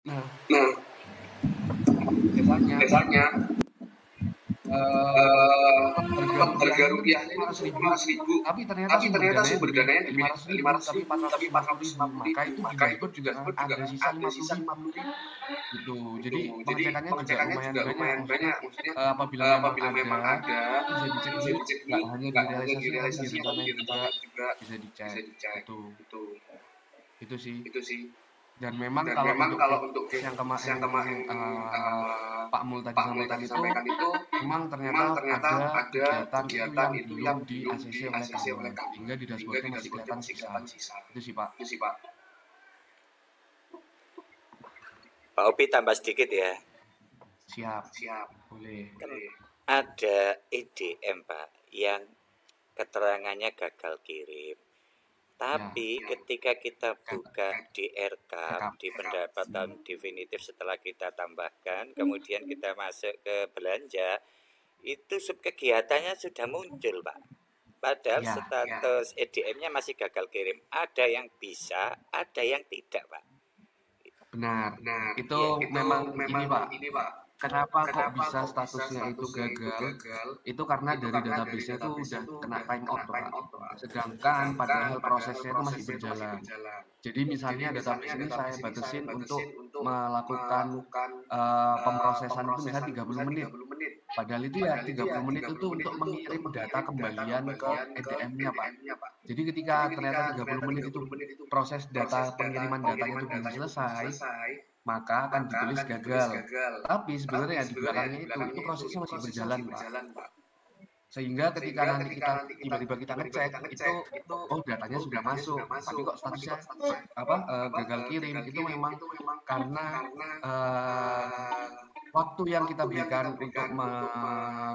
Nah, Nah, biasanya biasanya harga harga rupiahnya itu rupiahnya itu 500.000, 500.000, tapi ternyata tapi sumber ternyata dananya sumber gede, dananya gede, 500.000 tapi 500.000 tapi 450.000. Maka 450.000, itu di maka itu dashboard di juga dashboard juga ada sisa ada sisa 50.000 50.000 gitu. gitu. Jadi Jadi pengecekannya juga pengecekannya lumayan juga banyak. lumayan Maksudnya banyak. Maksudnya apabila memang apabila memang ada, ada, itu bisa dicek bisa dulu, dicek nggak dulu, hanya di nggak hanya di realisasi tapi realisasi tapi direncanain juga direncanain juga bisa dicek. bisa dicek. Itu Itu itu sih. itu sih. Dan memang Dan kalau memang untuk kalau untuk case yang case kemarin yang kemarin Pak Mul tadi Pak Mul sampaikan tadi itu, sampaikan itu, memang memang ternyata ternyata ada ada kegiatan itu kegiatan yang itu belum yang di belum ACC di oleh ACC oleh Kamul, kamu, sehingga di sehingga dashboardnya di masih dashboardnya kelihatan masih sisa. kelihatan sisa. Itu sih Pak. Itu sih Pak. Pak Opi tambah sedikit ya. Siap. Siap. Boleh. Kan ada EDM Pak yang keterangannya gagal kirim. Tapi ketika kita buka di RKAP, di pendapatan definitif setelah kita tambahkan, kemudian kita masuk ke belanja, itu kegiatannya sudah muncul Pak. Padahal status EDM-nya masih gagal kirim. Ada yang bisa, ada yang tidak Pak. Benar. Nah, Itu itu memang memang ini Pak. Kenapa kok kenapa bisa kok bisa statusnya itu statusnya itu gagal? gagal? Itu karena Itu dari karena dari database-nya itu database udah itu kena udah time out, kena time Pak. out, Pak. Sedangkan Sedangkan padahal padahal prosesnya itu masih prosesnya itu masih berjalan. berjalan. Jadi Jadi misalnya misalnya database ini saya database ini saya batasin untuk batasin untuk melakukan melakukan pemrosesan itu misalnya pemrosesan itu 30 misalnya menit. 30 menit. Padahal itu ya Padahal itu 30 ya menit 30 itu menit untuk itu untuk mengirim data mengirim data kembalian ke kembalian ke EDM-nya, Pak. EDM-nya, Pak. Jadi ketika Jadi ternyata ketika 30 ternyata menit itu 30 menit itu proses proses data data pengiriman datanya pengiriman itu belum datanya itu belum selesai, selesai, maka akan maka ditulis akan ditulis gagal. gagal. Tapi Tapi sebenarnya di sebenarnya belakangnya di itu belakangnya itu prosesnya masih prosesnya berjalan, masih Pak. berjalan, Pak. Sehingga ketika Sehingga nanti ketika kita nanti kita tiba-tiba kita tiba-tiba ngecek kita itu, ngecek itu, oh datanya oh sudah datanya sudah masuk, tapi masuk, kok tapi statusnya kok statusnya gagal kirim. gagal Itu kirim memang itu memang karena karena eh, waktu yang kita waktu yang kita berikan untuk berikan untuk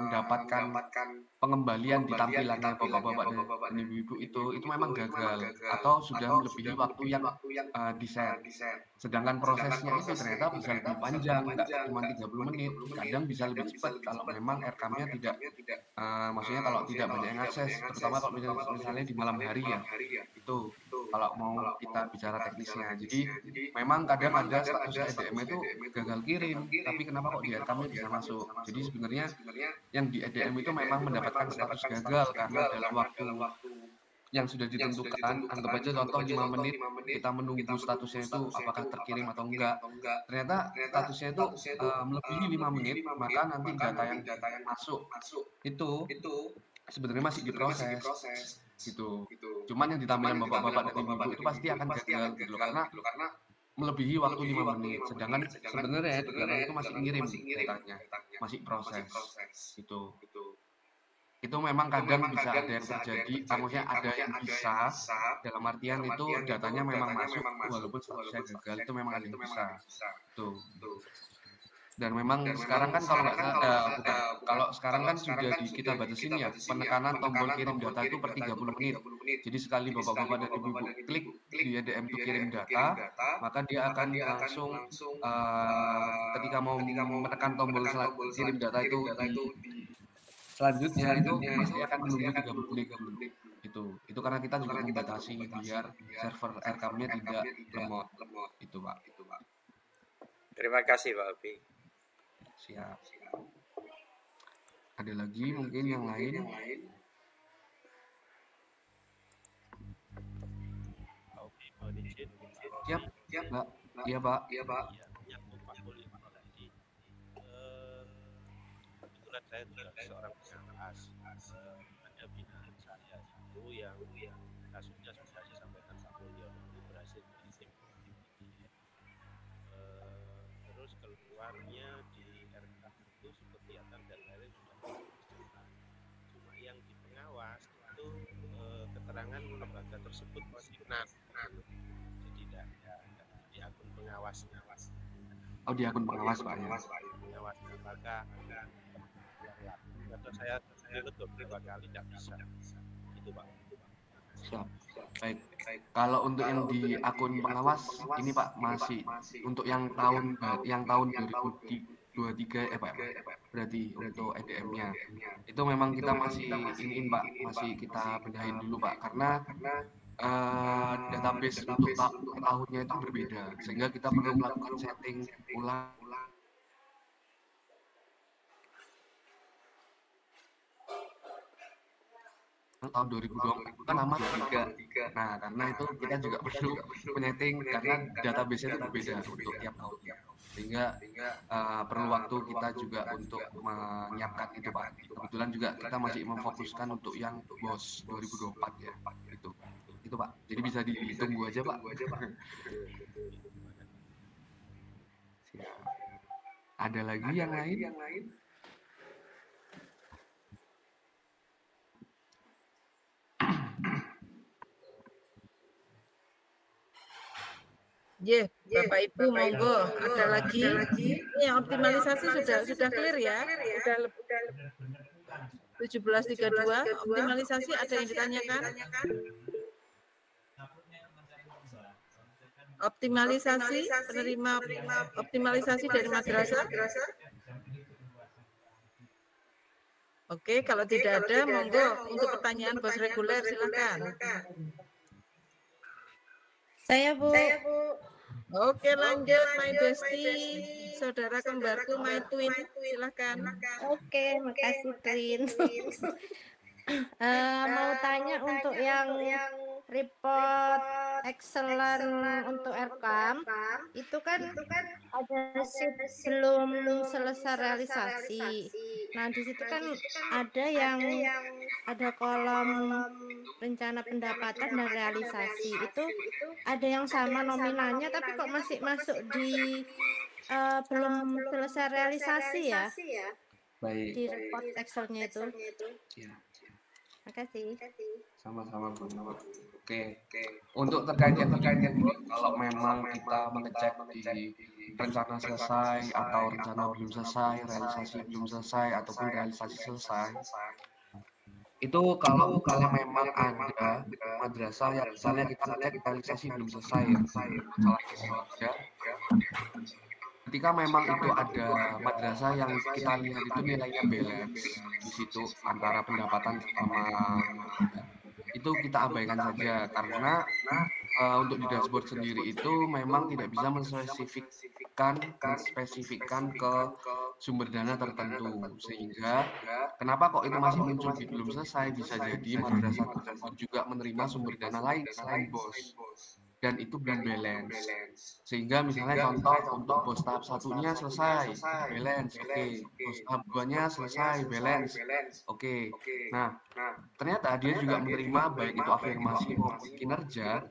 mendapatkan mendapatkan pengembalian di pengembalian di tampilannya tampilannya bapak-bapak dan bapak-bapak dan ibu-ibu itu ibu-ibu memang itu memang gagal gagal atau sudah atau melebihi sudah waktu melebihi yang waktu yang di set. di set. Sedangkan Sedangkan prosesnya itu prosesnya ternyata itu bisa ternyata lebih bisa lebih panjang, nggak panjang, cuma nggak 30 cuma menit, 30 menit, kadang bisa lebih kadang bisa cepat lebih kalau cepat memang kalau memang rekamnya tidak rekamnya tidak maksudnya kalau maksudnya tidak kalau banyak yang tidak banyak akses, yang terutama akses, kalau terutama kalau misalnya di malam misalnya di hari ya, malam hari ya. itu Itu kalau mau kalau mau kita bicara kita bicara teknisnya. Jadi teknisnya. Jadi memang kadang memang ada kadang ada statusnya EDM statusnya itu EDM itu gagal kirim, gagal kirim, tapi kenapa kok tapi di kenapa kok rekamnya di bisa rekamnya masuk. bisa Jadi masuk. sebenarnya Jadi sebenarnya yang di yang EDM di itu EDM memang itu memang mendapatkan status mendapatkan gagal status karena gagal dalam karena waktu dalam waktu yang sudah yang sudah ditentukan, anggap ditentukan, aja anggap contoh aja 5 contoh menit 5 menit kita kita menunggu menunggu statusnya itu statusnya itu apakah terkirim apakah atau terkirim enggak. atau enggak. Ternyata Ternyata statusnya itu statusnya itu melebihi 5 melebihi menit, 5 maka menit, nanti maka data nanti yang data yang masuk masuk itu itu sebenarnya masih sebenarnya masih diproses diproses gitu. gitu. Cuman yang di Cuman tampilan yang di tampilan bapak-bapak dan bapak-bapak ibu-ibu dan itu pasti ibu-ibu itu akan pasti akan gagal gitu loh gagal karena gitu loh karena melebihi waktu melebihi 5 waktu menit. 5 Sedangkan menit. Sedangkan sebenarnya di sebenarnya belakang di itu masih belakang itu ngirim masih ngirim datanya, datanya, masih masih proses proses gitu. gitu. Itu memang Itu kadang memang bisa kadang ada yang bisa ada yang terjadi, terjadi, maksudnya ada maksudnya yang ada yang bisa, bisa dalam artian dalam itu artian itu datanya memang datanya masuk memang masuk walaupun statusnya walaupun gagal, statusnya itu memang gagal ada itu yang memang bisa. ada yang bisa. Tuh. Tuh. Dan memang Dan memang sekarang kan kalau sekarang nggak kan salah kalau nggak salah bukan, bukan kalau sekarang kalau kan sekarang sudah kan kita sudah batasin kita ya, batasin ya penekanan tombol penekanan kirim tombol data itu kirim per data itu 30 per menit. 30 menit. Jadi sekali Jadi sekali bapak-bapak dan bapak-bapak ibu-ibu dan klik ibu-ibu klik di EDM di itu kirim EDM itu kirim data, data, maka dia maka akan dia akan langsung langsung ketika mau ketika mau menekan tombol menekan tombol kirim data itu kirim data di itu di selanjutnya itu selanjutnya itu pasti akan pasti menunggu akan 30 menunggu menit. 30 menit. Itu karena kita Itu juga karena kita juga membatasi membatasi biar biar server server rekamnya tidak rekamnya tidak lemot. lemot. Itu, Pak. Itu Pak. Terima kasih Pak Opi. Siap. Siap. Ada lagi mungkin yang lain? Siap. Mbak. Iya, Pak. Iya, Pak. Yang Pak Mul itu tadi, kebetulan saya juga seorang pengawas. Ada binaan saya itu yang kasusnya sudah disampaikan Pak Mulyo itu berhasil dikirim ke tim. Terus keluarnya di RK itu kegiatan dan lain-lain sudah dilakukan. Cuma yang di pengawas itu keterangan lembaga tersebut masih benar. Jadi tidak di akun pengawas. Oh, di akun pengawas, Pak ya. Pengawas apakah atau saya ikut beberapa kali tidak bisa. Itu Pak. Siap. Baik. Kalau untuk yang di akun pengawas ini Pak masih untuk yang tahun 2023 Pak ya, berarti untuk EDM-nya itu memang kita masih iniin Pak, masih kita benahin dulu Pak karena database untuk tahunnya itu berbeda, sehingga kita perlu melakukan setting ulang tahun 2024 kan nama 3. Nah, karena itu kita juga perlu menyeting karena database-nya itu berbeda untuk tiap tahun. Sehingga perlu waktu kita juga untuk menyiapkan itu, Pak. Kebetulan juga kita masih memfokuskan untuk yang BOS 2024 ya. Itu Pak. Jadi bisa ditunggu aja, Pak. Ada lagi yang lain? Bapak Ibu monggo. Ada lagi? Ini yang optimalisasi sudah clear ya? Sudah 1732 optimalisasi ada yang ditanyakan? Optimalisasi penerima optimalisasi dari madrasah? Oke, kalau tidak ada monggo untuk pertanyaan bos reguler silakan. Saya Bu. Oke, lanjut My Besti, saudara kembarku My Twin, silakan. Oke, makasih Twin. Mau tanya untuk yang report excellent untuk RKAM itu kan ada sheet belum selesai realisasi. Nah di situ kan ada kolom rencana pendapatan dan realisasi itu ada yang sama nominalnya tapi kok masih masuk di belum selesai realisasi ya. Baik. Di report Excel-nya itu. Ya. Makasih. Sama-sama Bu. Oke. Untuk terkait kalau memang kita mengecek di rencana selesai atau rencana belum selesai, realisasi belum selesai ataupun realisasi selesai, itu kalau memang ada madrasah yang misalnya kita ngecek realisasi belum selesai ya. Ketika memang itu ada madrasah yang kita lihat itu nilainya balance di situ antara pendapatan sama itu kita abaikan saja karena untuk di dashboard sendiri itu memang tidak bisa menspesifikkan ke sumber dana tertentu, sehingga kenapa kok itu masih muncul di belum selesai, bisa jadi madrasah tersebut juga menerima sumber dana lain selain BOS dan itu belum balance, sehingga misalnya contoh untuk BOS tahap 1-nya selesai balance, oke. BOS tahap 2-nya selesai balance, oke. Nah ternyata dia juga menerima baik itu afirmasi maupun kinerja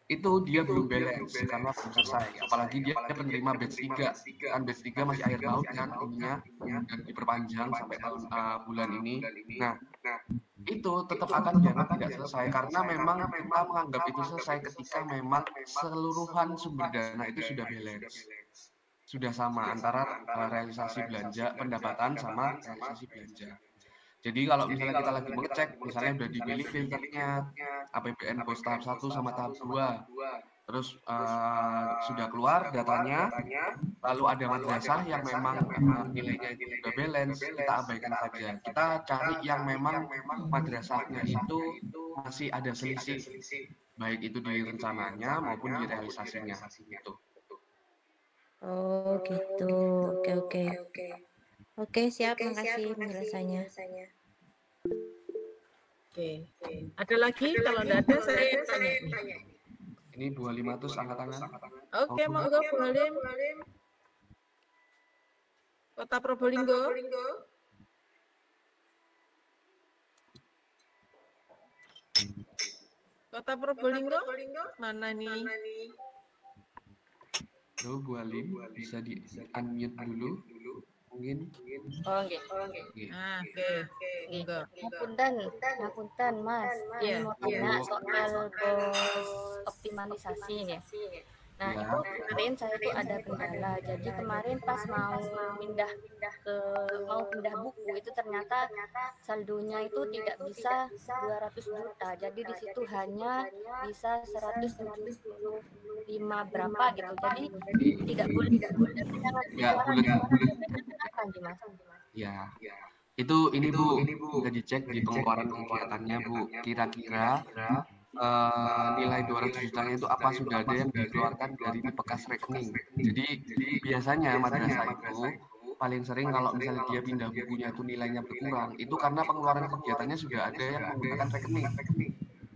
itu dia belum balance karena belum selesai, apalagi dia penerima batch 3 kan, batch 3 masih akhir tahun kan ininya dan diperpanjang sampai bulan ini. Nah itu tetap akan dianggap tidak selesai karena memang kita menganggap itu selesai ketika memang keseluruhan sumber dana itu sudah balance, sudah sama antara realisasi belanja pendapatan sama realisasi belanja. Jadi kalau misalnya kita lagi mengecek, misalnya udah dipilih filternya APBN BOS tahap 1 sama tahap 2, terus sudah keluar datanya, lalu ada madrasah yang memang nilainya itu sudah balance, kita abaikan saja. Kita cari yang memang madrasahnya itu masih ada selisih, baik itu di rencananya maupun di realisasinya. Gitu. Oh gitu, oke. Oke, siap, makasih penjelasannya. Oke. Ada lagi? Kalau tidak ada, saya tanya. Ini Bu Halimatus angkat tangan. Oke, monggo Bu Halim. Kota Probolinggo. Kota Probolinggo. Mana nih? Halo Bu Halim, bisa di unmute dulu mungkin. Oke. Ngapunten Mas. Ini mau tanya soal BOS optimalisasi ya. Nah itu kemarin saya tuh ada kendala. Jadi kemarin pas mau pindah buku itu ternyata saldonya itu tidak bisa 200 juta. Jadi di situ hanya bisa 175 berapa gitu. Jadi tidak boleh. Ya, Ya, itu ini Bu, bisa dicek di pengeluaran kegiatannya Bu. Kira-kira nilai 200 jutanya itu apa sudah ada yang dikeluarkan dari bekas rekening. Jadi biasanya madrasah itu paling sering kalau misalnya dia pindah bukunya itu nilainya berkurang, itu karena pengeluaran kegiatannya sudah ada yang menggunakan rekening.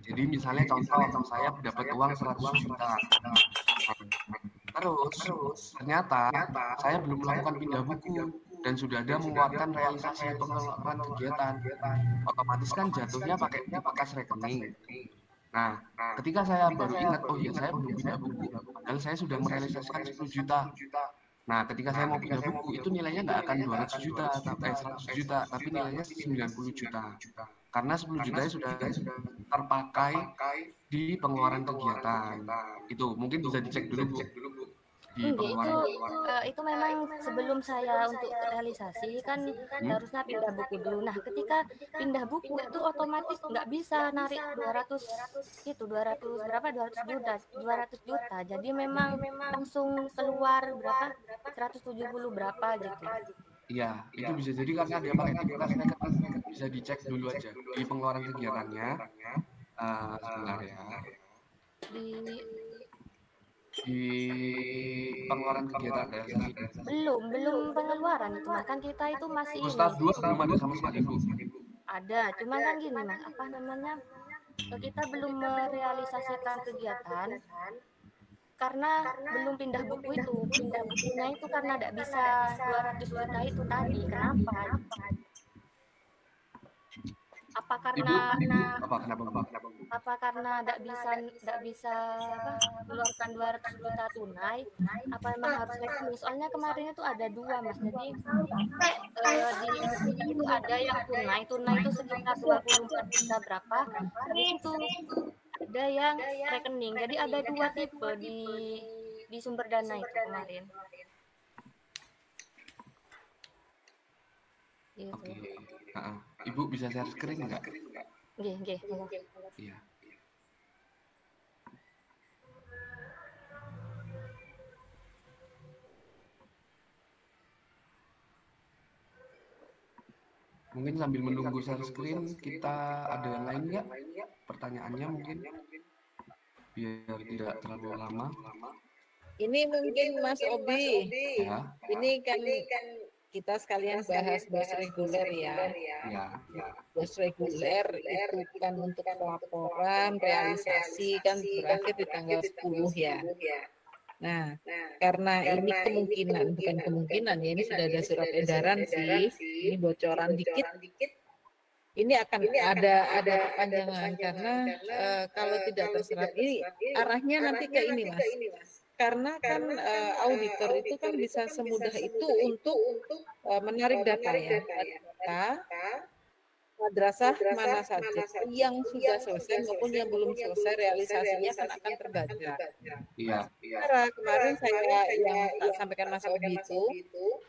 Jadi misalnya contoh waktu saya dapat uang 100 juta. Terus ternyata saya belum melakukan pindah buku dan sudah ada mengeluarkan realisasi pengeluaran kegiatan. Otomatis kan jatuhnya pakai bekas rekening. Nah, ketika saya baru ingat, oh iya saya belum pindah buku, padahal saya sudah merealisasikan 10 juta. Nah, ketika saya mau pindah buku, itu nilainya nggak akan 200 juta, 100 juta, tapi nilainya 90 juta. Karena 10 juta sudah terpakai di pengeluaran kegiatan. Itu mungkin bisa dicek dulu, Bu. Itu memang sebelum saya untuk realisasi kan harusnya pindah buku dulu. Nah, ketika pindah buku itu otomatis nggak bisa narik 200 berapa 200 juta. Jadi memang langsung keluar berapa 170 berapa gitu. Iya, itu bisa jadi karena dia pakai bekas rekening. Bisa dicek dulu aja di pengeluaran kegiatannya. Sebentar ya. Di pengeluaran kegiatan realisasi belum pengeluaran itu kan kita itu masih Ustaz 2 belum ada sama sekali, Bu. Ada, cuma kan gini Mas, apa namanya, kita belum merealisasikan kegiatan karena belum pindah buku itu. Pindah bukunya itu karena tidak bisa 200 juta itu tadi. Kenapa? Apa karena tidak bisa keluarkan 200 juta tunai? Apa memang harus rekening? Soalnya kemarin itu ada dua Mas. Jadi di itu ada yang tunai itu sekitar 24 juta berapa. Habis itu ada yang rekening. Jadi ada dua tipe di sumber dana itu kemarin. Gitu. Oke. Ibu bisa share screen nggak? Nggih. Iya. Mungkin sambil menunggu share screen, kita ada yang lain nggak? Pertanyaannya mungkin biar tidak terlalu lama. Ini mungkin Mas Obi. Ya. Ini kan kita sekalian bahas bos reguler ya. Bos reguler itu kan untuk pelaporan realisasi kan berakhir di tanggal 10 ya. Nah, karena ini bukan kemungkinan ya, ini sudah ada surat edaran sih, ini bocoran dikit. Ini akan ada perpanjangan karena kalau tidak terserap ini arahnya nanti ke ini Mas. Karena kan auditor itu kan bisa semudah itu untuk menarik data ya. Madrasah mana saja yang sudah selesai maupun yang belum selesai realisasinya kan akan terbaca. Iya. Kemarin saya yang tak sampaikan Mas Obi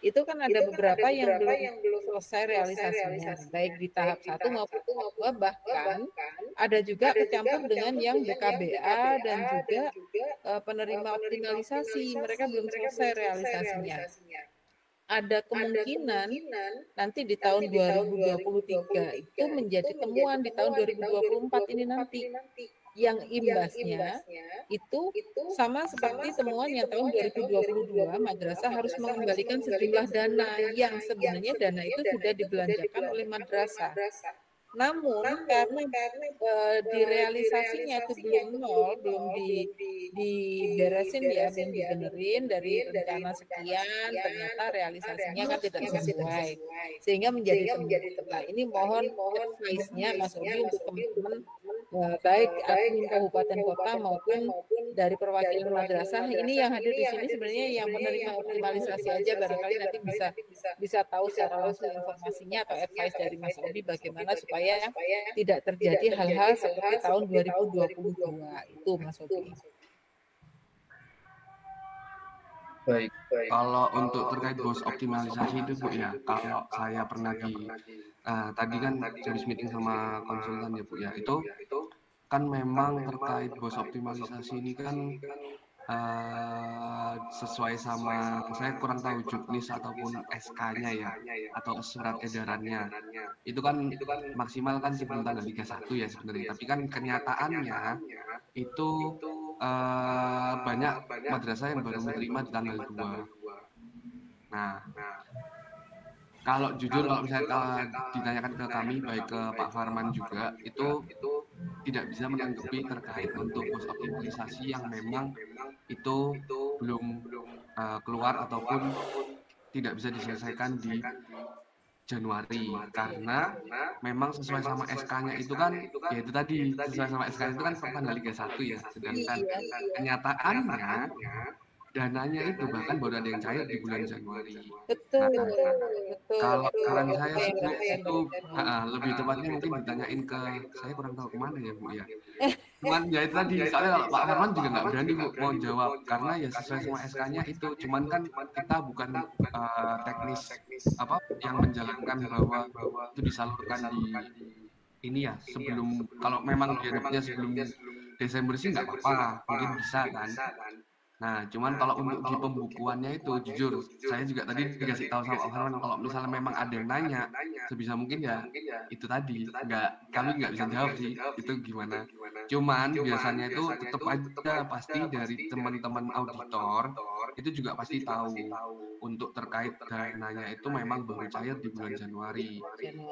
itu kan ada beberapa yang belum selesai realisasinya, baik di tahap 1 maupun 2, bahkan ada juga kecampur dengan yang BKBA dan juga penerima optimalisasi, mereka belum selesai realisasinya. Ada kemungkinan nanti di tahun 2023 itu menjadi temuan di tahun 2024 ini nanti yang imbasnya itu sama seperti temuan yang tahun 2022 madrasah harus mengembalikan sejumlah dana yang sebenarnya dana itu sudah dibelanjakan oleh madrasah. Namun karena di realisasinya itu belum diberesin ya, belum dibenerin dari rencana sekian, ternyata realisasinya kan tidak sesuai, sehingga menjadi temuan. Nah, ini mohon advice-nya Mas Obi untuk teman-teman baik admin kabupaten kota maupun dari perwakilan madrasah ini yang hadir di sini sebenarnya yang menerima optimalisasi aja, barangkali nanti bisa tahu secara langsung informasinya atau advice dari Mas Obi bagaimana supaya tidak terjadi hal-hal seperti tahun 2022 itu Mas Obi. Baik. Kalau untuk terkait bos optimalisasi itu Bu ya, kalau saya pernah tadi kan jenis meeting sama konsultan ya Bu ya, itu kan memang terkait bos optimalisasi ini kan sesuai sama, saya kurang tahu juknis ataupun SK-nya ya, atau surat edarannya. Itu kan maksimal kan sebelum tanggal 31 ya sebenarnya. Tapi kan kenyataannya itu banyak madrasah yang baru menerima di tanggal 2. Nah, kalau jujur kalau misalnya ditanyakan ke kami, baik ke Pak Farman juga, itu tidak bisa menanggapi terkait untuk pos optimalisasi yang memang itu belum keluar ataupun tidak bisa diselesaikan di Januari, karena memang sesuai sama SK-nya itu kan, ya itu tadi, sesuai sama SK itu kan per tanggal 31 ya, sedangkan kenyataannya dananya itu bahkan baru ada yang cair di bulan Januari. Betul, Nah, betul. kalau saran saya sih Bu, itu lebih tepatnya mungkin ditanyain ke, saya kurang tahu kemana ya Bu ya. Cuman ya itu tadi, soalnya kalau Pak Herman juga nggak berani Bu mau jawab, karena ya sesuai sama SK-nya itu, cuman kan kita bukan teknis apa yang menjalankan bahwa itu disalurkan di ini ya, sebelum, kalau memang dia dapetnya sebelum Desember sih nggak apa-apa, mungkin bisa kan. Nah, cuman kalau untuk di pembukuannya itu, jujur, saya juga tadi dikasih tahu sama Pak Herman, kalau misalnya memang ada yang nanya, sebisa mungkin ya itu tadi, kami nggak bisa jawab sih, itu gimana. Cuman biasanya itu tetap aja pasti dari teman-teman auditor, itu juga pasti tahu untuk terkait dananya itu memang baru cair di bulan Januari.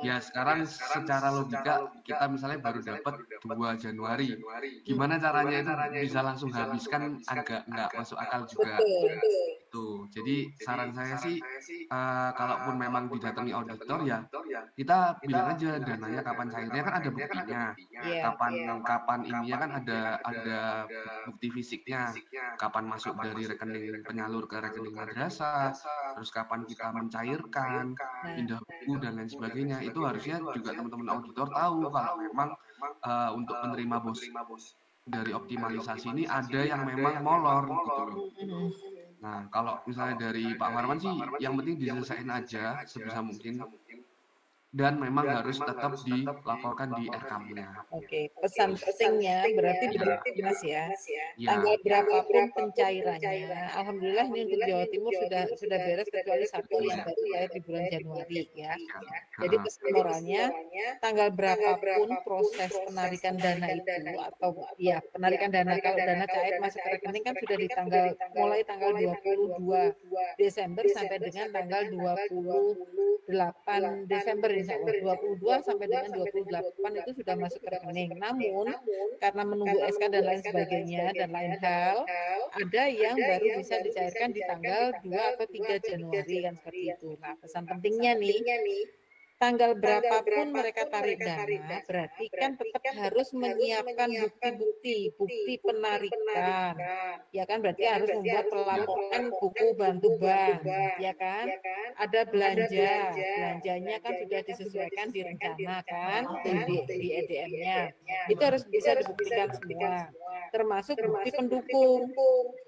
Ya sekarang secara logika kita misalnya baru dapat 2 Januari, gimana caranya itu bisa langsung habiskan, agak nggak masuk akal juga. Itu. Jadi saran saya sih, kalaupun memang didatangi auditor ya kita bilang aja dananya kapan cairnya, kan ada buktinya. Kapan ininya kan ada bukti fisiknya. Kapan masuk dari rekening penyalur ke rekening madrasah, terus kapan kita mencairkan, pindah buku dan lain sebagainya. Itu harusnya juga teman-teman auditor tahu kalau memang untuk penerima bos dari optimalisasi ini ada yang memang molor gitu loh. Nah, kalau misalnya dari Pak Marwan sih yang penting diselesaikan aja sebisa mungkin, dan memang harus tetap dilaporkan di RKAM-nya. Oke, pesan pentingnya berarti Mas ya. Tanggal berapapun pencairannya, alhamdulillah ini untuk Jawa Timur sudah beres kecuali satu yang baru cair di bulan Januari ya. Jadi pesan moralnya, tanggal berapapun proses penarikan dana itu, atau ya penarikan dana, kalau dana cair masuk ke rekening kan sudah di mulai tanggal 22 Desember sampai dengan tanggal 28 Desember, insya Allah 22 sampai dengan 28 itu sudah masuk ke rekening. Namun karena menunggu SK dan lain sebagainya dan lain hal, ada yang baru bisa dicairkan di tanggal 2 atau 3 Januari kan seperti itu. Nah, pesan pentingnya nih, tanggal berapapun mereka tarik dana, berarti kan tetap harus menyiapkan bukti penarikan, ya kan, berarti harus membuat pelaporan buku bantu bank, ya kan, ada belanjanya kan sudah disesuaikan di rencana kan, di EDM-nya, itu harus bisa dibuktikan semua, termasuk bukti pendukung,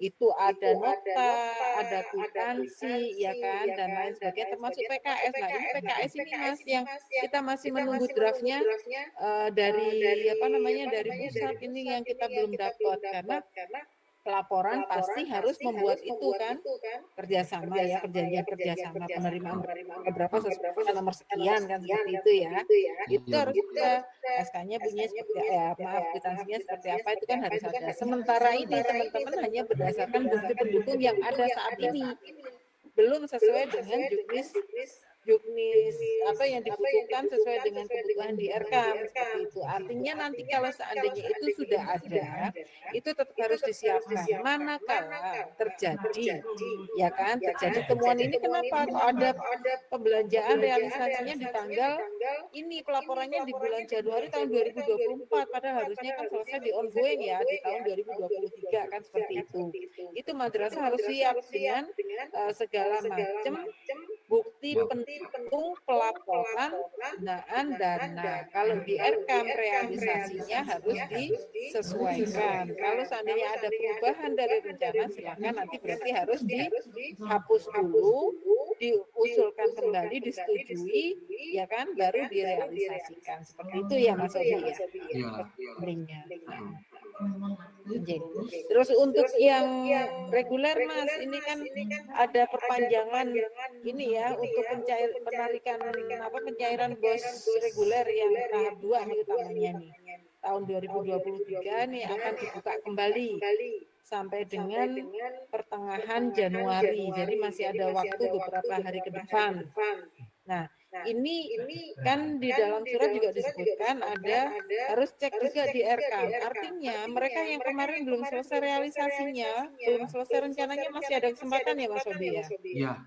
itu ada nota, ada kwitansi, ya kan, dan lain sebagainya, termasuk PKS. Nah, ini PKS ini Mas yang kita masih menunggu draftnya dari dari pusat ini yang kita belum dapat, karena pelaporan pasti harus membuat itu kan, kerjasama ya, perjanjian kerjasama penerimaan berapa sesuai nomor sekian kan, seperti itu ya. Itu harus kita SK-nya bunyinya seperti kwitansinya seperti apa, itu kan harus ada. Sementara ini teman-teman hanya berdasarkan bukti pendukung yang ada saat ini, belum sesuai dengan juknis apa yang dibutuhkan sesuai dengan kebutuhan di RKAM, seperti itu. Artinya nanti kalau seandainya itu sudah ada, itu tetap harus disiapkan. Manakala terjadi, ya kan, terjadi temuan ini, kenapa kok ada pembelanjaan realisasinya di tanggal ini, pelaporannya di bulan Januari tahun 2024, padahal harusnya kan selesai di ongoing ya di tahun 2023 kan, seperti itu. Itu madrasah harus siap dengan segala macam bukti pendukung pelaporan penggunaan dana. Kalau di RKAM realisasinya harus disesuaikan. Kalau seandainya ada perubahan dari rencana, silakan nanti berarti harus dihapus dulu, diusulkan kembali, disetujui, ya kan, baru direalisasikan. Seperti itu ya Mas Obi ya. Iya. Terus untuk yang reguler Mas, ini kan ada perpanjangan ini ya untuk pencairan bos reguler yang tahap 2 nih utamanya nih. Tahun 2023 nih akan dibuka kembali sampai dengan pertengahan Januari. Jadi masih ada waktu beberapa hari ke depan. Nah, ini kan di dalam surat juga disebutkan ada harus cek juga di RKAM. Artinya mereka yang kemarin belum selesai realisasinya, belum selesai rencananya masih ada kesempatan ya Mas Sobi ya? Iya.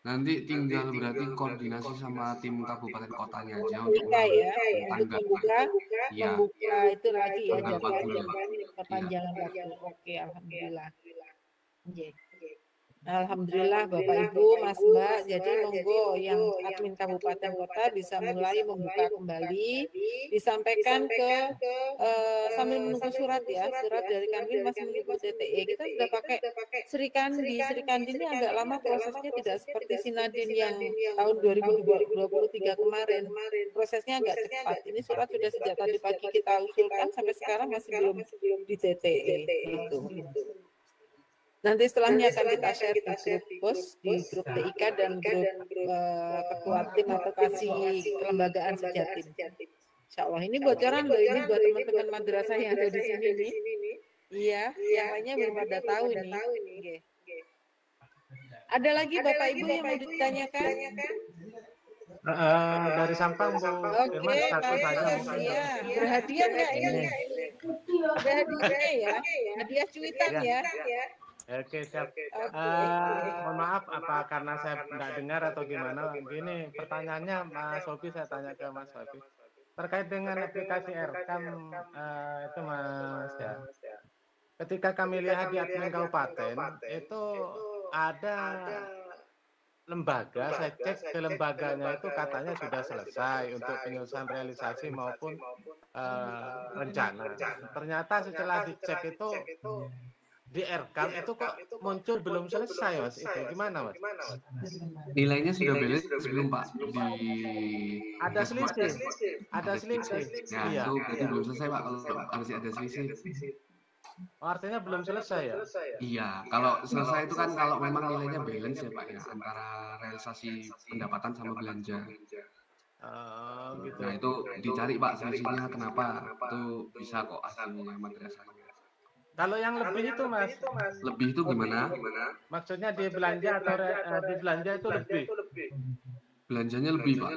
Nanti tinggal berarti koordinasi sama tim kabupaten kotanya aja untuk membuka itu lagi ya jadwalnya perpanjangan waktu. Oke, alhamdulillah. Alhamdulillah Bapak Ibu, Mas Mbak, jadi monggo yang admin kabupaten kota bisa mulai membuka kembali, disampaikan ke sambil menunggu surat ya, surat dari Kanwil masih menunggu TTE. Kita sudah pakai Srikandi ini agak lama prosesnya, tidak seperti Sinadin yang tahun 2023 kemarin, prosesnya agak cepat. Ini surat sudah sejak tadi pagi kita usulkan sampai sekarang masih belum di TTE gitu. Nanti setelahnya akan kita share di grup pos, di grup TIK dan grup ketua tim advokasi kelembagaan Sejatim. Insya Allah ini bocoran loh ini buat teman-teman madrasah yang ada di sini nih. Iya, yang lainnya belum pada tahu ini. Ada lagi Bapak Ibu yang mau ditanyakan? Dari Sampang Bu. Oke, ya. Berhadiah nggak ini? Ada hadiahnya ya? Hadiah cuitan ya? Oke, siap. Mohon maaf, apa karena saya nggak dengar atau gimana? Gini, pertanyaannya Mas Sobi, saya tanya ke Mas Sobi. Terkait dengan aplikasi RKAM, itu Mas ya. Ketika kami lihat di admin kabupaten, itu ada lembaga, saya cek ke lembaganya itu katanya sudah selesai untuk penyelesaian realisasi maupun rencana. Ternyata setelah dicek itu, di RKAM itu kok muncul belum selesai Mas, itu gimana Mas? Nilainya sudah balance belum Pak? Ada selisih. Ya iya. Itu berarti belum selesai Pak kalau masih ada selisih. Artinya belum selesai ya? Iya, kalau selesai itu kan kalau memang nilainya balance ya Pak ya, antara realisasi pendapatan sama belanja. Gitu. Nah itu dicari Pak selisihnya kenapa, itu bisa kok hasilnya madrasahnya. Kalau yang lebih itu Mas, lebih itu gimana? Maksudnya di belanja atau di belanja itu lebih? Belanjanya lebih Pak?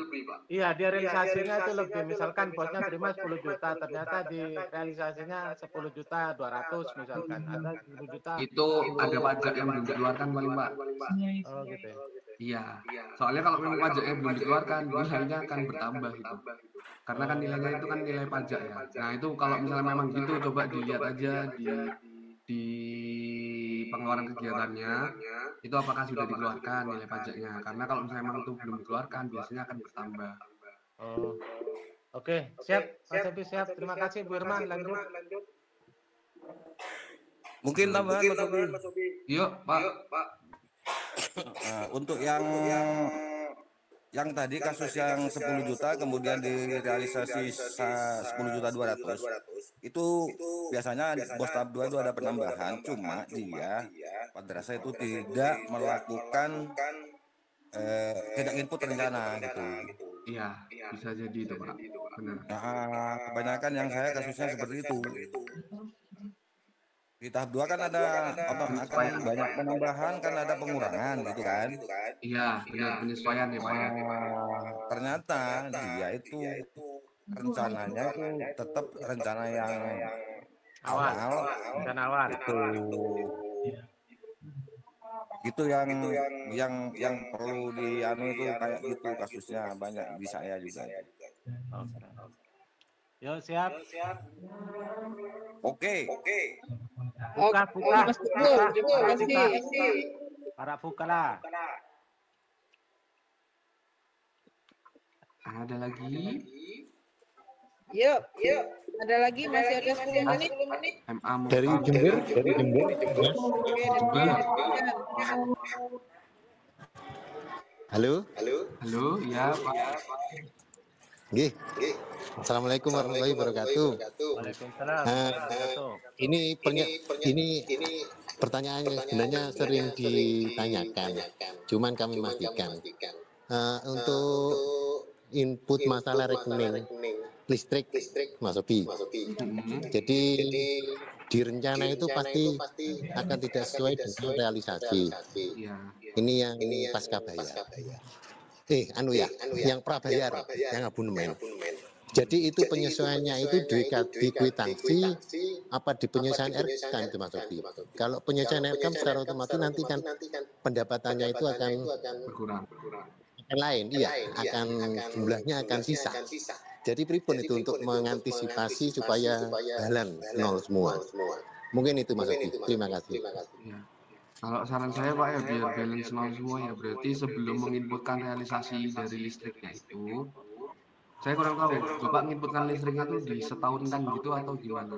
Iya, di realisasinya itu lebih. Misalkan bosnya terima 10 juta, ternyata di realisasinya 10 juta 200 misalkan, ada 10 juta. Itu ada pajak yang belum dikeluarkan paling Pak. Oh gitu ya? Iya, soalnya kalau memang pajaknya belum dikeluarkan, nilainya akan bertambah itu. Karena kan nilainya itu kan nilai pajak ya. Nah itu kalau misalnya memang gitu, coba dilihat aja di pengeluaran kegiatannya, itu apakah sudah dikeluarkan nilai pajaknya. Karena kalau misalnya memang itu belum dikeluarkan, biasanya akan bertambah. Oh, oke, siap, Mas Ebi siap. Terima kasih Bu Irma, lanjut. Mungkin tambahan Mas Sobi. Yuk Pak. Untuk yang tadi kasus yang 10 juta kemudian direalisasi 10 juta 200 itu biasanya bos tahap 2 itu ada penambahan, cuma dia madrasah itu tidak melakukan tidak input rencana gitu. Iya, bisa jadi itu Pak. Benar. Nah, kebanyakan yang saya kasusnya seperti itu. Di tahap 2 kan ada akan banyak penambahan, kan ada pengurangan gitu kan. Iya, benar, penyesuaian ya Pak ya. Ternyata dia itu rencananya itu tetap rencana yang awal. Rencana awal. Itu yang perlu dianu itu kayak gitu kasusnya banyak di saya juga. Yo siap. Oke. Buka. Terima kasih. Para buka lah. Ada lagi? Yuk. Ada lagi, masih ada 10 menit. MA Dari Jember. Halo, Halo, ya Pak. Nggih. Assalamualaikum warahmatullahi wabarakatuh. Waalaikumsalam. Ini pertanyaannya sebenarnya sering ditanyakan, cuman kami memastikan untuk input masalah rekening listrik, Mas Sobi. Jadi di rencana itu pasti akan tidak sesuai dengan realisasi. Ini yang pasca bayar. Yang prabayar, yang abonemen. Jadi itu penyesuaiannya itu di kwitansi apa di penyesuaian RKAM itu Mas Sobi. Kalau penyesuaian RKAM secara otomatis nanti kan pendapatannya itu akan berkurang. Lain, akan jumlahnya akan sisa. Jadi pripun itu untuk mengantisipasi supaya jalan nol semua. Mungkin itu Mas Sobi. Terima kasih. Ya. Kalau saran saya Pak ya biar balance nol semua ya berarti sebelum menginputkan realisasi dari listriknya itu, saya kurang tahu Bapak menginputkan listriknya itu di setahun kan gitu atau gimana?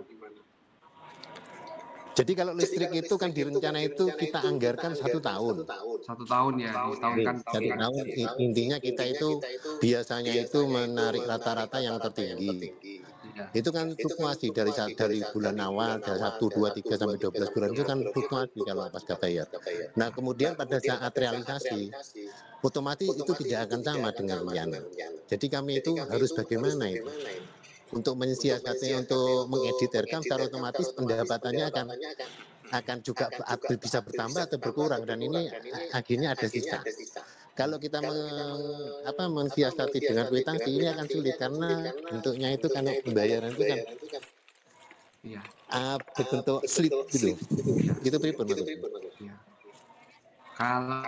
Jadi kalau listrik itu kan di rencana itu kita anggarkan 1 tahun. 1 tahun ya, disetahunkan. 1 tahun intinya kita itu biasanya itu menarik rata-rata yang tertinggi. Itu kan fluktuasi dari bulan awal dari 1, 2, 3 sampai 12 bulan itu kan fluktuasi kalau pasca bayar. Nah kemudian pada saat realisasi otomatis itu tidak akan sama dengan rencana. Jadi kami itu harus bagaimana itu untuk mensiasati untuk mengedit RKAM secara otomatis pendapatannya akan juga bisa bertambah atau berkurang dan ini akhirnya ada sisa. Kalau kita mensiasati dengan kwitansi ini akan sulit karena bentuknya itu kan pembayaran itu kan berbentuk slip gitu. Itu pripun Mas? Kalau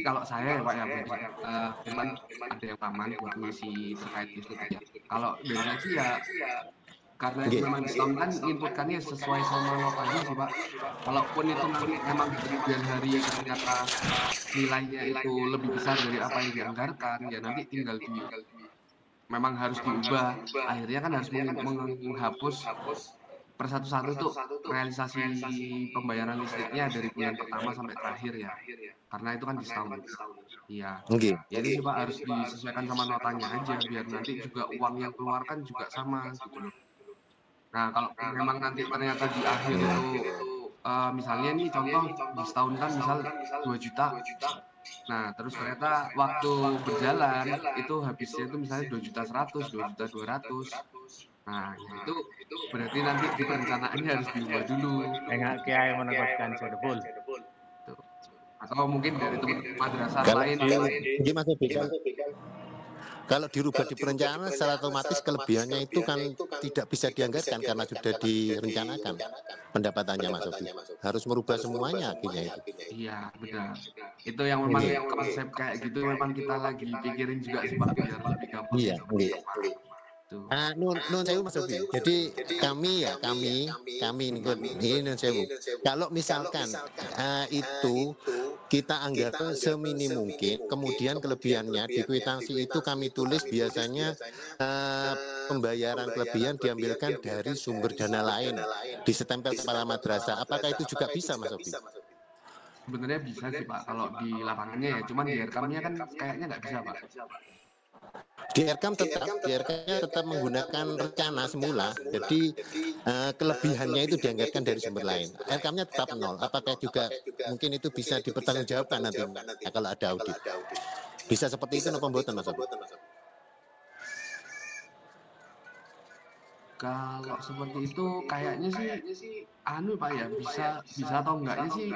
kalau saya ya Pak ya memang ada yang aman buat ngisi terkait listrik ya. Kalau dari saya sih ya karena memang setahun kan inputkannya sesuai sama notanya sih Pak. Kalaupun itu memang di kemudian hari ternyata nilainya itu lebih besar dari apa yang dianggarkan ya nanti tinggal memang harus diubah. Akhirnya kan harus menghapus per satu-satu tuh realisasi pembayaran listriknya dari bulan pertama sampai terakhir ya. Karena itu kan di setahun. Iya. Jadi sih Pak harus disesuaikan sama notanya aja biar nanti juga uang yang keluarkan juga sama gitu loh. Nah kalau memang nanti ternyata di akhir itu misalnya nih contoh di setahun kan misal 2 juta. Nah terus ternyata waktu berjalan itu habisnya itu misalnya 2.100.000, 2.200.000. Nah itu berarti nanti di perencanaannya harus diubah dulu. Enggak kiai menegoskan Cirebon. Atau mungkin dari teman madrasah lain. Kalau dirubah di perencanaan secara otomatis kelebihannya itu kan tidak bisa dianggarkan karena sudah direncanakan pendapatannya Mas Sobi. Harus merubah semuanya akhirnya itu. Iya benar. Itu yang memang konsep kayak gitu memang kita lagi pikirin juga sih Pak biar lebih gampang. Iya. Nun sewu Mas Sobi. Jadi kami ini nun sewu. Kalau misalkan itu kita anggarkan seminim mungkin, kemudian kelebihannya di kwitansi itu kami tulis biasanya pembayaran kelebihan diambilkan dari sumber dana lain, disetempel kepala madrasah. Apakah itu juga bisa Mas Sobi? Sebenarnya bisa sih Pak kalau di lapangannya ya, cuman di RKAM-nya kan kayaknya nggak bisa Pak. Di RKAM tetap menggunakan rencana semula, jadi kelebihannya itu dianggarkan dari sumber lain. RKAM-nya tetap nol. Apakah juga mungkin itu bisa dipertanggungjawabkan nanti kalau ada audit? Bisa seperti itu napa mboten Mas Sobi? Kalau seperti itu kayaknya sih Pak ya bisa atau enggaknya sih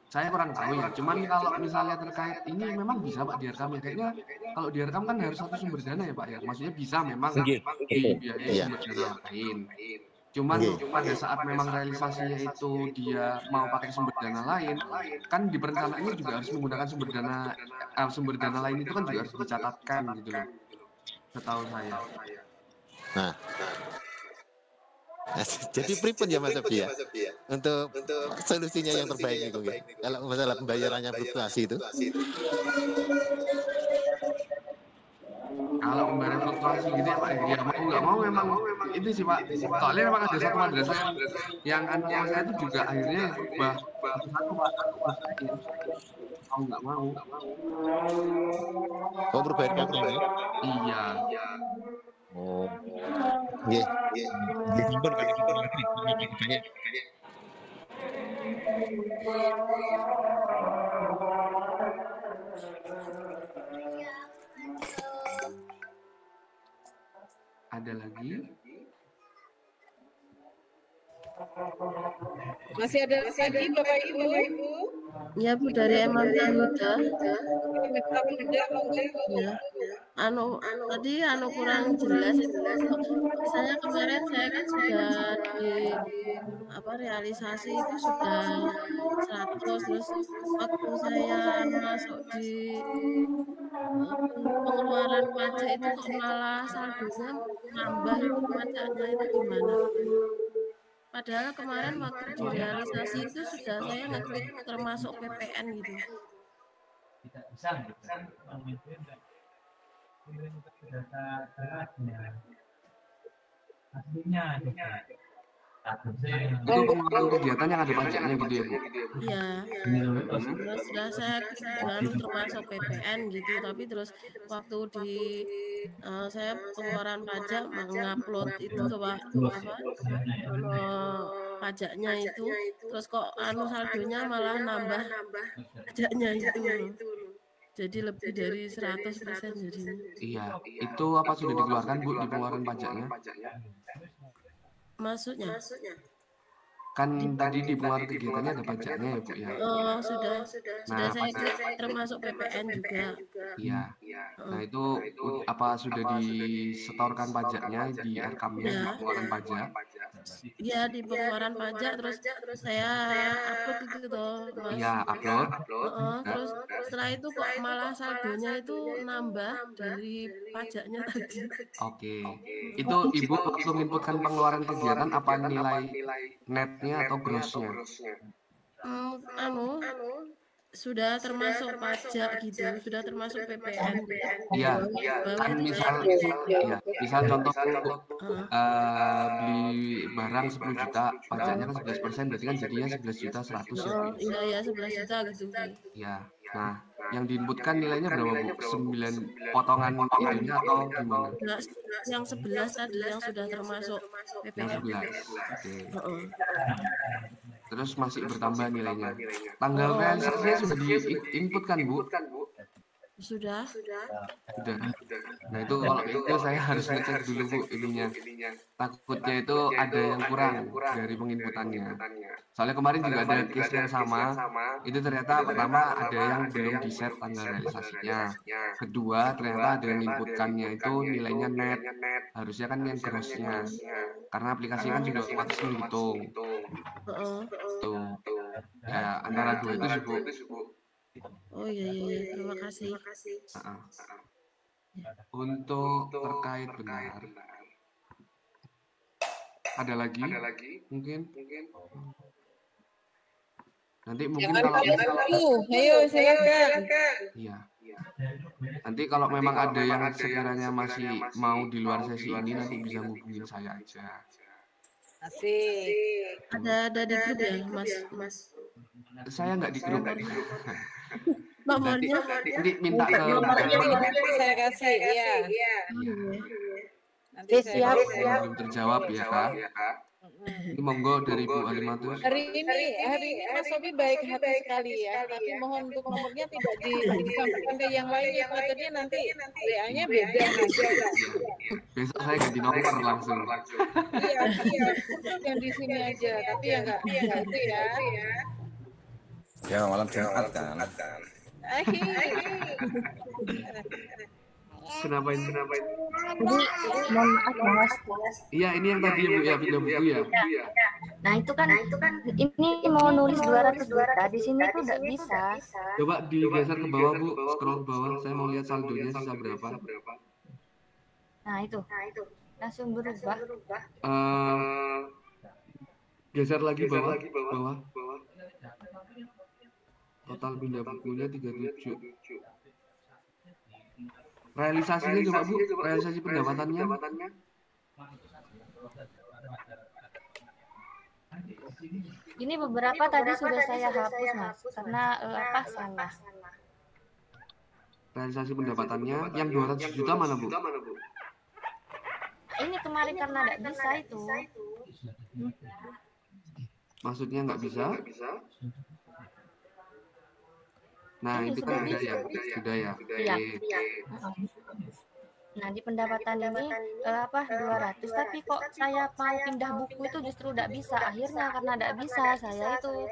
saya kurang tahu ya. Cuman kalau misalnya terkait ini memang bisa Pak di RKAM ya. Kayaknya kalau di RKAM kan harus satu sumber dana ya Pak ya. Maksudnya bisa memang dibiayai sumber dana lain. Cuman pada saat memang realisasinya itu dia mau pakai sumber dana lain, kan di perencanaannya juga harus menggunakan sumber dana lain itu kan juga harus dicatatkan gitu loh. Setahu saya. Nah, jadi pripun ya Mas Sobi ya untuk solusinya yang terbaik itu ya kalau masalah pembayarannya fluktuasi itu. Kalau pembayaran fluktuasi gitu ya Pak, ya mau nggak mau memang itu sih Pak. Soalnya memang ada satu madrasah yang anak saya itu juga akhirnya berubah satu Pak. Mau nggak mau. Oh, berubah RKK ya? Iya. Oh, iya. Disimpan kalau kita negeri. Ada lagi? Masih ada lagi Bapak Ibu? Ya Bu, dari Emang Muda. Ya. Tadi kurang jelas itu. Misalnya kemarin saya kan sudah di realisasi itu sudah 100, terus waktu saya masuk di pengeluaran pajak itu kok malah saldonya nambah itu pajaknya itu gimana? Padahal kemarin waktu di realisasi itu sudah saya ngeklik termasuk PPN gitu. Tidak bisa aslinya itu pengeluaran kegiatan yang ada pajaknya gitu ya Bu? Iya. Terus sudah saya klik termasuk PPN gitu, tapi terus waktu di saya pengeluaran pajak mengupload itu pajaknya itu, terus kok saldonya malah nambah pajaknya itu. Jadi lebih dari 100% jadinya. Iya, itu apa sudah dikeluarkan Bu di pengeluaran pajaknya? Maksudnya? Kan tadi di pengeluaran kegiatannya ada pajaknya ya Bu ya? Oh, sudah saya klik termasuk PPN juga. Iya. Nah itu apa sudah disetorkan pajaknya di RKAM-nya di pengeluaran pajak? Iya, di pengeluaran pajak, terus saya upload itu toh Mas. Iya, upload. Terus setelah itu kok malah saldonya itu nambah dari pajaknya tadi. Oke. Itu Ibu waktu menginputkan pengeluaran kegiatan apa nilai netnya atau grossnya? Sudah termasuk pajak gitu, sudah termasuk PPN. Iya. Kan misal contoh beli barang 10 juta, pajaknya kan 11%, berarti kan jadinya 11.100.000 ya. Iya, 11 juta gitu. Iya. Nah, yang diinputkan nilainya berapa Bu? 9 potongan itunya atau gimana? Yang 11 tadi yang sudah termasuk PPN. Yang 11. Oke. Terus masih bertambah nilainya. Tanggal realisasinya sudah diinputkan Bu? Sudah. Nah itu kalau itu saya harus ngecek dulu Bu ininya. Takutnya itu ada yang kurang dari penginputannya. Soalnya kemarin juga ada case yang sama. Itu ternyata pertama ada yang belum di-set tanggal realisasinya. Kedua ternyata ada yang inputkannya itu nilainya net. Harusnya kan yang grossnya. Karena aplikasinya kan juga otomatis menghitung. Tuh. Ya antara dua itu sih Bu. Oh iya, terima kasih. Untuk terkait benar. Ada lagi? Mungkin. Nanti mungkin ayo silakan. Iya. Nanti kalau memang ada yang sekiranya masih mau di luar sesi ini nanti bisa hubungin saya aja. Asik. Ada di grup ya, Mas? Saya nggak di grup. Nomornya nanti minta ke saya kasih ya. Nanti siap. Belum terjawab ya Kak. Ini monggo dari Bu Alimatus. Hari ini Mas Sobi baik hati sekali ya, tapi mohon untuk nomornya tidak disampaikan ke yang lain ya, katanya nanti WA-nya beda. Besok saya ganti nomor langsung. Iya, yang di sini aja, tapi ya nggak itu ya. Ya malam Jumat kan. Kenapa ini? Mohon maaf Mas. Iya, ini yang tadi ya Bu ya, video buku ya. Nah, itu kan ini mau nulis 200 juta di sini tuh enggak bisa. Coba digeser ke bawah Bu, scroll ke bawah, saya mau lihat saldonya sisa berapa. Nah, itu. Langsung berubah. Geser lagi bawah. Total pindah bukunya 37. Realisasinya coba Bu, realisasi pendapatannya. Ini beberapa tadi sudah saya hapus Mas, karena salah. Realisasi pendapatannya yang 200 juta mana Bu? Ini kemarin karena tidak bisa itu. Maksudnya nggak bisa? Nah, Ini itu sudah kan bisa. sudah ya. Iya. Nah, di pendapatan ini 200, tapi kok saya mau pindah buku itu justru tidak bisa. Akhirnya karena tidak bisa, saya itu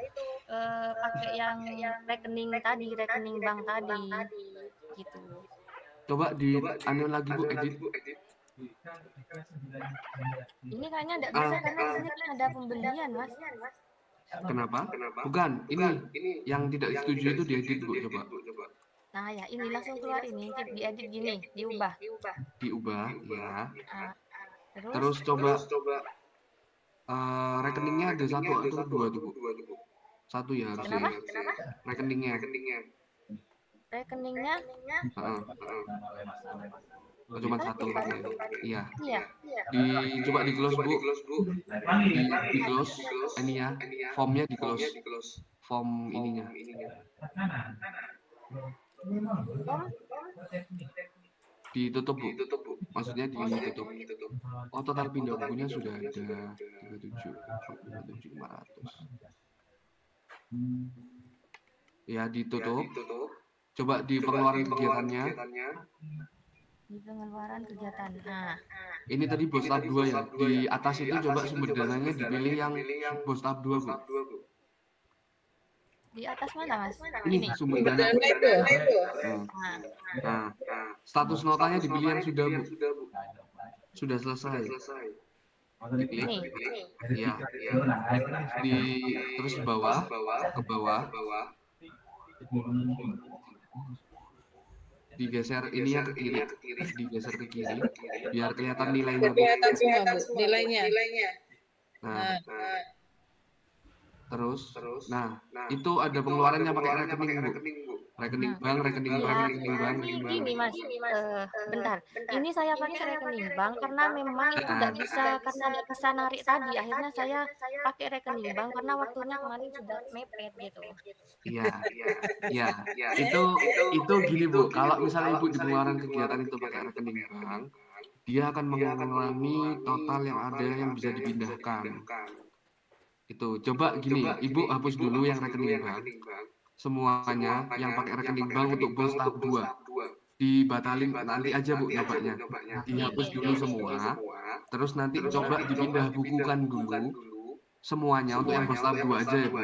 pakai yang rekening bank tadi, gitu. Coba di anu lagi Bu, edit. Ini kayaknya tidak bisa karena di sini kan ada pembelian, Mas. Kenapa? Bukan, ini yang tidak setuju itu diedit Bu, coba. Nah ya, ini langsung keluar ini, diedit gini, diubah. Diubah, ya. Terus coba rekeningnya ada satu atau dua tuh Bu? Satu ya harusnya. Kenapa? Rekeningnya. Cuma satu. Iya. Coba di close Bu. Di close ini ya. Formnya di close. Form ininya. Ditutup Bu. Maksudnya ditutup. Oh, total pindah bukunya sudah ada 37.500. Ya, ditutup. Coba di pengeluaran kegiatannya. Di pengeluaran kegiatan. Nah, ini tadi bos tab 2 ya. Di atas itu coba sumber dananya dipilih yang bos tab 2 Bu. Di atas mana Mas? Ini sumber dana itu. Nah, status notanya dipilih yang sudah Bu. Sudah selesai. Dipilih. Iya. Terus ke bawah. Digeser ini yang ke kiri, digeser ke kiri biar kelihatan nilainya. Kelihatan semua Bu, nilainya. Nah, terus itu ada pengeluarannya pakai rekening Bu. Rekening bank. Gini Mas, bentar. Ini saya pakai rekening bank karena memang itu tidak bisa, karena tidak bisa narik tadi. Akhirnya saya pakai rekening bank karena waktunya kemarin sudah mepet gitu. Iya. Itu gini Bu. Kalau misalnya Ibu di pengeluaran kegiatan itu pakai rekening bank, dia akan mengurangi total yang ada yang bisa dipindahkan. Itu coba gini, Ibu hapus dulu yang rekening bank. Semuanya yang pakai rekening bank untuk bos tahap 2 dibatalin nanti aja Bu nyobanya. Dihapus dulu semua. Terus nanti coba dipindah bukukan dulu semuanya untuk yang bos tahap 2 aja ya Bu.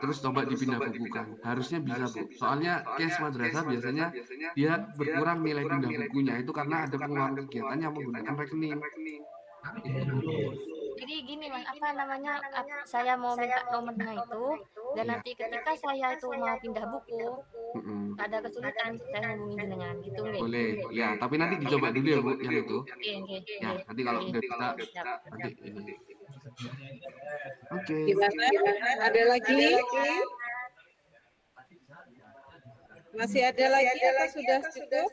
Terus coba dipindah bukukan. Harusnya bisa Bu. Soalnya case madrasah biasanya dia berkurang nilai pindah bukunya itu karena ada pengeluaran kegiatan yang menggunakan rekening. Jadi gini Mas, saya mau minta nomornya itu, dan nanti ketika saya itu mau pindah buku, ada kesulitan saya hubungi jenengan gitu nggih. Boleh, ya, tapi nanti dicoba dulu ya Bu yang itu. Ya, nanti kalau udah bisa nanti ini. Oke. Gimana? Ada lagi? Masih ada lagi apa sudah cukup?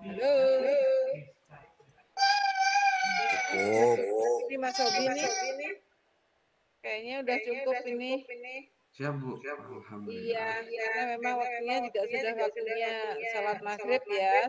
Halo. Ini Mas Hobi nih. Kayaknya udah cukup ini. Siap Bu. Iya, karena memang waktunya juga sudah waktunya salat maghrib ya.